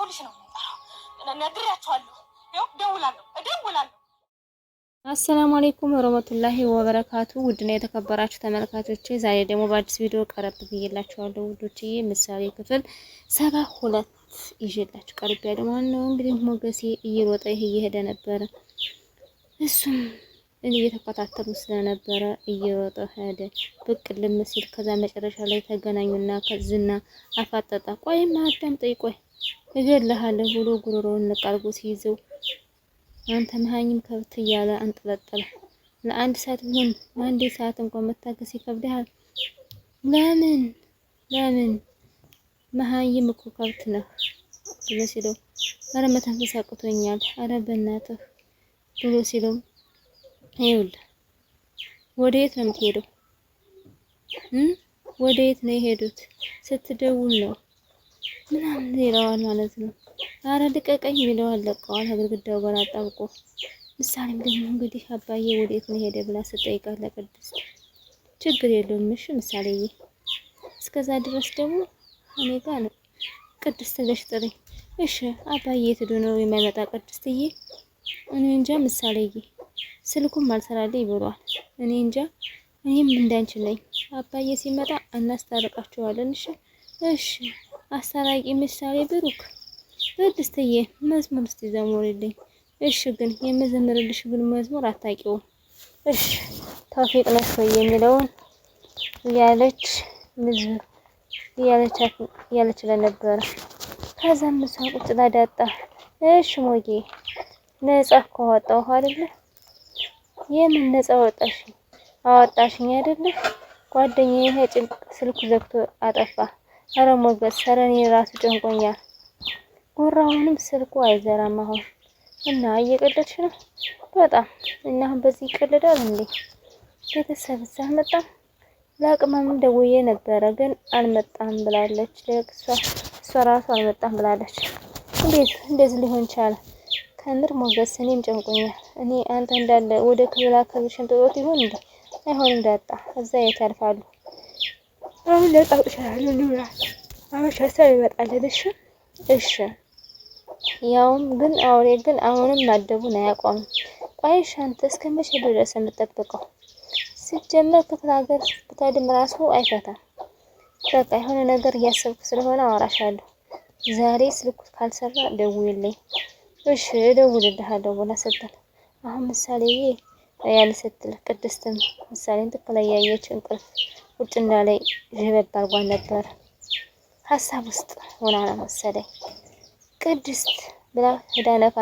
ፖሊስ ነው የሚጠራው። ነግሬያቸዋለሁ። ያው እደውላለሁ። አሰላሙ አለይኩም ወራህመቱላሂ ወበረካቱ። ውድና የተከበራችሁ ተመልካቾቼ ዛሬ ደግሞ በአዲስ ቪዲዮ ቀረብ ብዬላችኋለሁ ውዶችዬ። ምሳሌ ክፍል 72 ይዤላችሁ ቀርብ ያለ ማለት ነው። እንግዲህ ሞገሴ እየሮጠ እየሄደ ነበረ። እሱም እየተከታተሉ ስለነበረ እየሮጠ ሄደ። ብቅ ልም ሲል ከዛ መጨረሻ ላይ ተገናኙና ከዝና አፋጠጣ። ቆይማ አዳምጠኝ፣ ቆይ እገልሃለሁ ብሎ ጉሮሮውን ነቃርጎ ሲይዘው አንተ መሀይም ከብት እያለ አንጠለጠለ። ለአንድ ሰዓት ቢሆን ለአንድ ሰዓት እንኳን መታገስ ይከብዳል። ለምን መሀይም እኮ ከብት ነህ ብሎ ሲለው አረ መተንፈስ አቅቶኛል፣ አረ በእናትህ ብሎ ሲለው ይኸውልህ ወደ የት ነው የምትሄደው? ወደ የት ነው የሄዱት? ስትደውል ነው ምናምን ይለዋል ማለት ነው። አረ ልቀቀኝ ይለዋል። ለቀዋል ግድግዳው ጋር አጣብቆ። ምሳሌም ደግሞ እንግዲህ አባዬ ወዴት ነው ሄደ ብላ ስጠይቃት ለቅድስት ችግር የለውም እሺ ምሳሌዬ፣ እስከዛ ድረስ ደግሞ እኔ ጋር ነው ቅድስት ብለሽ ጥሪኝ እሺ። አባዬ የት ሄዶ ነው የማይመጣ ቅድስትዬ? እኔ እንጃ ምሳሌዬ፣ ስልኩም አልሰራልኝ ብሏል። እኔ እንጃ፣ እኔም እንዳንቺ ነኝ። አባዬ ሲመጣ እናስታርቃቸዋለን እሺ። እሺ አስታራቂ ምሳሌ ብሩክ ቅድስትዬ መዝሙር እስቲ ዘምሪልኝ እሺ። ግን የምዘምርልሽ ግን መዝሙር አታውቂውም እሺ። ተውፊቅ ነሽ ወይ የሚለውን እያለች ለነበረ። ከዛም እሷ ቁጭ ዳጣ እሺ ሞጌ ነፃ እኮ አወጣሁ አይደለ? የምን ነፃ አወጣሽኝ አይደለ? ጓደኛዬ ይሄ ጭንቅ ስልኩ ዘግቶ አጠፋ። አረ ሞገስ፣ ኧረ እኔ ራሱ ጨንቆኛል። ጉራውንም ስልኩ አይዘራም አሁን። እና እየቀለድሽ ነው በጣም። እና አሁን በዚህ ይቀልዳል እንዴ? ቤተሰብስ አልመጣም? ለአቅማም ደውዬ ነበረ ግን አልመጣም ብላለች። እሷ ራሱ አልመጣም ብላለች። እንዴት እንደዚህ ሊሆን ቻለ? ከምር ሞገስ፣ እኔም ጨንቆኛል። እኔ አንተ እንዳለ ወደ ክፍለ አካልሽን ጥሎት ይሆን እንዴ? አይሆንም ዳጣ፣ እዛ የት ያልፋሉ? አሁን ለጣውሻለሁ ልብራት አመሻሳ ይመጣልን? እሺ ያውም ግን አውሬ ግን አሁንም ማደቡን አያቆምም። ቆይሽ አንተ እስከ መቼ ድረስ የምጠብቀው? ሲጀመር ክፍለ ሀገር ብታድም ራሱ አይፈታም። በቃ የሆነ ነገር እያሰብኩ ስለሆነ አወራሻለሁ። ዛሬ ስልኩ ካልሰራ ደውይልኝ እሺ። እደውልልሃለሁ ብላ ስትል አሁን ምሳሌዬ ያለ ስትል ቅድስትም ምሳሌን ትክክለያየች እንቅልፍ ቁጭ እንዳላይ ዥበብ አርጓን ነበር። ሀሳብ ውስጥ ሆና ነው መሰለኝ ቅድስት ብላ ሄዳ ነፋ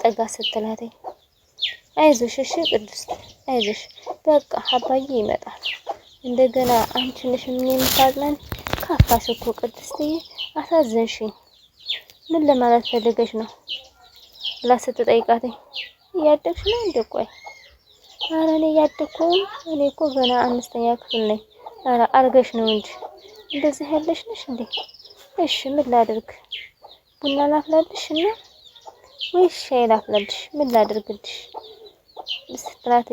ጠጋ ስትላት አይዞሽ እሺ ቅድስት አይዞሽ፣ በቃ አባዬ ይመጣል። እንደገና አንቺ ነሽ ምን የምታዝናኝ? ካፋሽ እኮ ቅድስትዬ፣ አሳዘንሽኝ። ምን ለማለት ፈልገሽ ነው ብላ ስትጠይቃት እያደግሽ ነው እንዴ? ቆይ ኧረ እኔ እያደግኩም፣ እኔ እኮ ገና 5ኛ ክፍል ነኝ። ኧረ አርገሽ ነው እንጂ እንደዚህ ያለሽ ነሽ እንዴ? እሺ ምን ላድርግ? ቡና ላፍላልሽ እና ወይስ ሻይ ላፍላልሽ? ምን ላድርግልሽ? ስትላት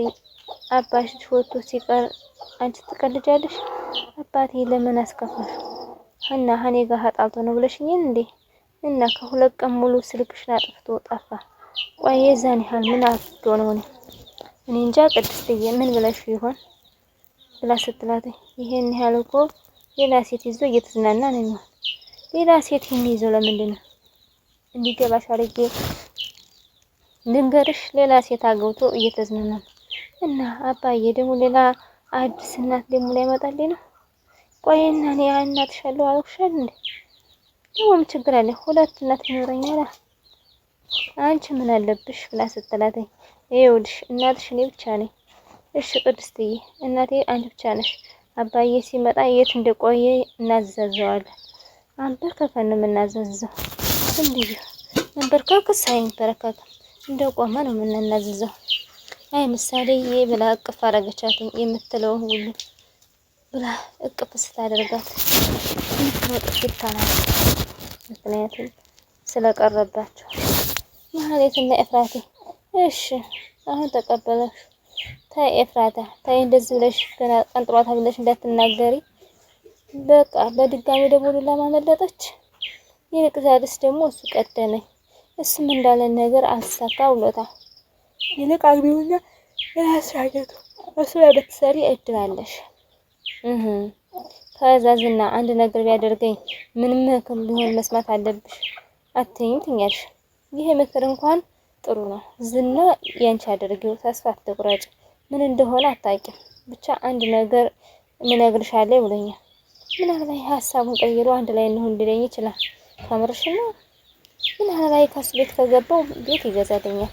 አባትሽ ወጥቶ ሲቀር አንቺ ትቀልጃለሽ? አባቴ ለምን አስከፋሽ? እና እኔ ጋር ተጣልቶ ነው ብለሽኝ እንዴ? እና ከ2 ቀን ሙሉ ስልክሽን አጥፍቶ ጠፋ። ቆይ የዛን ያህል ምን አጥፍቶ ነው? እኔ እንጃ ቅድስትዬ፣ ምን ብለሽ ይሆን ብላ ስትላት ይሄን ያህል እኮ ሌላ ሴት ይዞ እየተዝናና ነው የሚሆን። ሌላ ሴት የሚይዘው ለምንድን ነው? እንዲገባሽ አድርጌ ልንገርሽ፣ ሌላ ሴት አግብቶ እየተዝናና ነው። እና አባዬ ደግሞ ሌላ አዲስ እናት ደግሞ ላይ መጣልኝ ነው። ቆይና እኔ እናትሽ አለው አልኩሻል እንዴ? ደግሞ ችግር አለ? 2 እናት ይኖረኛል። አንቺ ምን አለብሽ ብላ ስትላት ይኸውልሽ እናትሽ እኔ ብቻ ነኝ። እሺ ቅድስትዬ፣ እናቴ አንቺ ብቻ ነሽ። አባዬ ሲመጣ የት እንደቆየ እናዘዘዋለን። አንበርከከን ነው የምናዘዘው። እንዴ አንበርከከስ አይንበረከክም፣ እንደቆመ ነው የምናዘዘው። አይ ምሳሌዬ ብላ እቅፍ አረገቻትኝ። የምትለው ሁሉ ብላ እቅፍ ስታደርጋት ምትወጥ ይታናል። ምክንያቱም ስለቀረባቸው ማህሌትና ኤፍራቴ እሺ አሁን ተቀበለሽ። ታይ ኤፍራታ ታይ፣ እንደዚህ ብለሽ ገና ቀንጥሯታ ብለሽ እንዳትናገሪ። በቃ በድጋሚ ደውሉላ ማመለጠች። ይልቅ ዛሬስ ደግሞ እሱ ቀደመኝ። እሱም እንዳለን ነገር አልሳካ ብሎታል። ይልቅ አግቢውና ያሳየቱ እሱ ላይ ብትሰሪ እድል አለሽ። ከዛ ዝና አንድ ነገር ቢያደርገኝ ምንም ምክር ቢሆን መስማት አለብሽ አትይኝ ትኛለሽ። ይሄ ምክር እንኳን ጥሩ ነው። ዝና ያንቺ አድርጊው፣ ተስፋ አትቁረጭ። ምን እንደሆነ አታውቂም። ብቻ አንድ ነገር ምነግርሻለሁ ብሎኛል። ምናልባት ሀሳቡን ቀይሮ አንድ ላይ እንሁን ሊለኝ ይችላል። ከምርሽ ነው? ምናልባት ከሱ ቤት ከገባው ቤት ይገዛልኛል።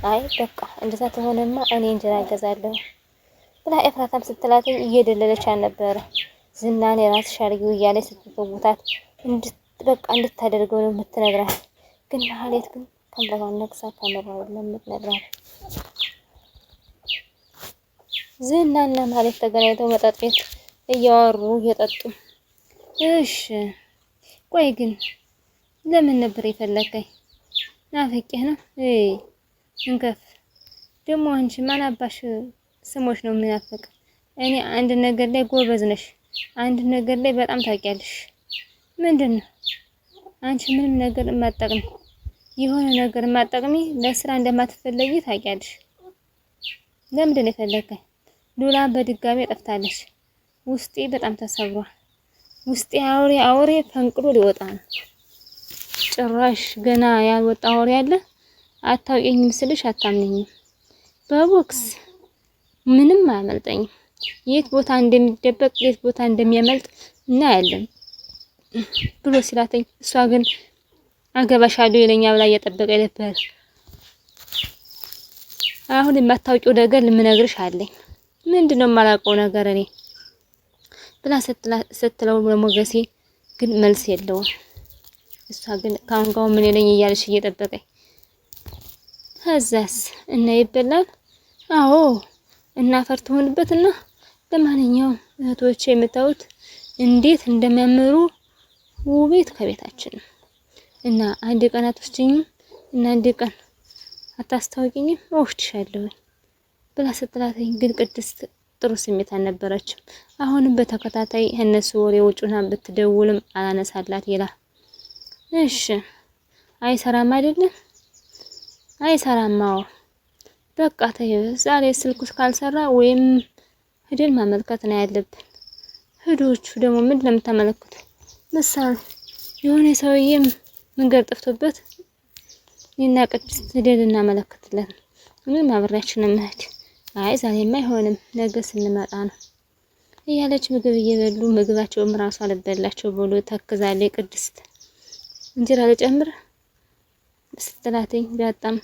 አይ በቃ እንደዛ ተሆነማ እኔ እንጀራ እገዛለሁ ብላ ኤፍራታም ስትላትኝ እየደለለች አልነበረ። ዝናን የራስሽ አድርጊው እያለች ስትተውታት በቃ እንድታደርገው ነው የምትነግራት። ግን ማህሌት ግን ከምራዋን ነቅሳ ከምራው ለምትነግራት ዝናና ማህሌት ተገናኝተው መጠጥ ቤት እያወሩ እየጠጡ እሺ ቆይ ግን ለምን ነበር የፈለከኝ? ናፍቄህ ነው? እንከፍ ደግሞ አንቺ ማን አባሽ ስሞች ነው የሚናፍቅ? እኔ አንድ ነገር ላይ ጎበዝ ነሽ፣ አንድ ነገር ላይ በጣም ታውቂያለሽ። ምንድነው? አንቺ ምንም ነገር የማትጠቅሚ የሆነ ነገር የማትጠቅሚ ለስራ እንደማትፈለጊ ታውቂያለሽ። ለምንድን ነው የፈለከኝ? ሉላ በድጋሚ ጠፍታለች። ውስጤ በጣም ተሰብሯል። ውስጤ አውሬ ፈንቅሎ ሊወጣ ነው። ጭራሽ ገና ያልወጣ አውሬ አለ። አታውቂኝም ስልሽ አታምነኝም። በቦክስ ምንም አያመልጠኝም። የት ቦታ እንደሚደበቅ የት ቦታ እንደሚያመልጥ እናያለን ብሎ ሲላተኝ፣ እሷ ግን አገባሻለሁ ይለኛ ብላ እየጠበቀ ነበር። አሁን የማታውቂው ነገር ልምነግርሽ አለኝ። ምንድነው የማላውቀው ነገር እኔ ብላ ስትለው ለሞገሴ ግን መልስ የለውም። እሷ ግን ካሁን ጋር ምን ይለኝ እያለሽ እየጠበቀኝ ከዛስ እና ይበላል። አዎ እና ፈርተውንበትና ለማንኛውም እህቶቼ የምታዩት እንዴት እንደሚያምሩ ውቤት ከቤታችን እና አንድ ቀን አትወስጂኝም እና አንድ ቀን አታስታውቂኝም ወፍትሻለሁ ብላ ስትላተኝ ግን ቅድስት ጥሩ ስሜት አልነበረችም። አሁንም በተከታታይ እነሱ ወሬ ውጭና ብትደውልም አላነሳላት ይላል። እሺ አይሰራም አይደለም? አይሰራማው በቃ ተይው። ዛሬ ስልኩ ካልሰራ ወይም ሄደን ማመልከት ነው ያለብን። ሄዶቹ ደግሞ ምን ለምታመለክቱ? ምሳሌ የሆነ ሰውዬም መንገድ ጠፍቶበት እና ቅድስት ሄደን እናመለክትለን። ምን አብሬያችን ነው የምሄድ? አይ ዛሬማ አይሆንም ነገ ስንመጣ ነው እያለች ምግብ እየበሉ ምግባቸውም ራሱ አልበላቸው ብሎ ተክዛለች። ቅድስት እንጀራ ልጨምር ስትላተኝ በጣም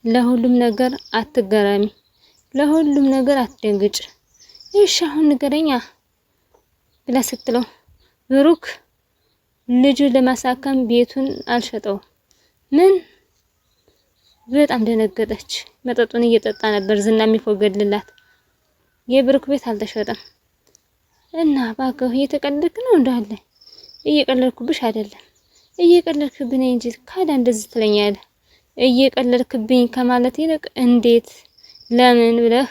ለሁሉም ነገር አትገረሚ፣ ለሁሉም ነገር አትደንግጭ። እሺ አሁን ንገረኛ ብላ ስትለው ብሩክ ልጁን ለማሳከም ቤቱን አልሸጠው። ምን? በጣም ደነገጠች። መጠጡን እየጠጣ ነበር ዝና የሚፎገድልላት። የብሩክ ቤት አልተሸጠም እና ባከው እየተቀለድክ ነው እንዳለ። እየቀለድኩብሽ አይደለም እየቀለድክብኝ እንጂ ካዳ እንደዚህ ትለኛለህ። እየቀለድክብኝ ከማለት ይልቅ እንዴት ለምን ብለህ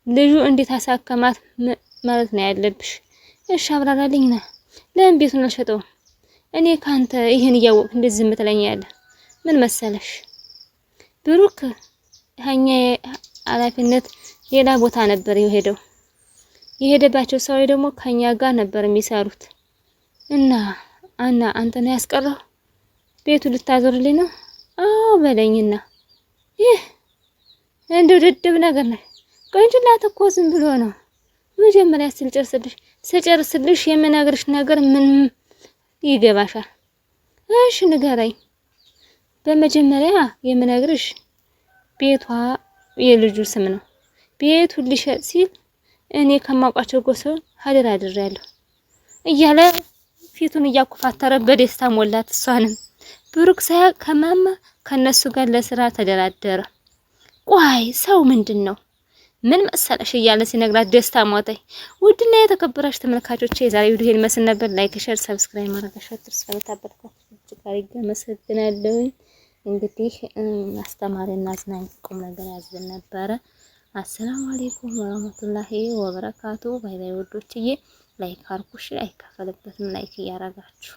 ልጁ እንዴት አሳከማት ማለት ነው ያለብሽ። እሺ አብራራልኝና ለምን ቤቱን አልሸጠው? እኔ ካንተ ይሄን እያወቅክ እንደዚህ ዝም ትለኛለህ? ምን መሰለሽ ብሩክ ሀኛ ኃላፊነት ሌላ ቦታ ነበር የሄደባቸው ሰዎች ደግሞ ከኛ ጋር ነበር የሚሰሩት እና አንተ ነው ያስቀረው ቤቱ ልታዞርልኝ ነው? አዎ በለኝና ይህ እንደው ድድብ ነገር ነው። ቆንጅላት እኮ ዝም ብሎ ነው። መጀመሪያ ስጨርስልሽ የምነግርሽ ነገር ምን ይገባሻል? እሺ ንገረኝ። በመጀመሪያ የምነግርሽ ቤቷ የልጁ ስም ነው። ቤቱ ሊሸጥ ሲል እኔ ከማውቃቸው ጎሰው ሀደር አድሬያለሁ እያለ ፊቱን እያኮፋተረ በደስታ ሞላት። እሷንም ብሩክ ሳያውቅ ከማማ ከነሱ ጋር ለስራ ተደራደረ። ቆይ ሰው ምንድነው? ምን መሰለሽ እያለ ሲነግራት ደስታ ሞተኝ። ውድና የተከበራችሁ ተመልካቾቼ የዛሬ ቪዲዮ ይሄን መስል ነበር። ላይክ፣ ሼር፣ ሰብስክራይብ ማድረጋችሁ አትርሱ። ስለምታበረታቱ እጅግ አድርጌ አመሰግናለሁ። እንግዲህ አስተማሪና አዝናኝ ቁም ነገር ያዘል ነበረ። አሰላሙ አለይኩም ወራህመቱላሂ ወበረካቱ። ባይ ባይ ወዶችዬ። ላይክ አርጉሽ፣ አይከፈልበትም ላይክ እያረጋችሁ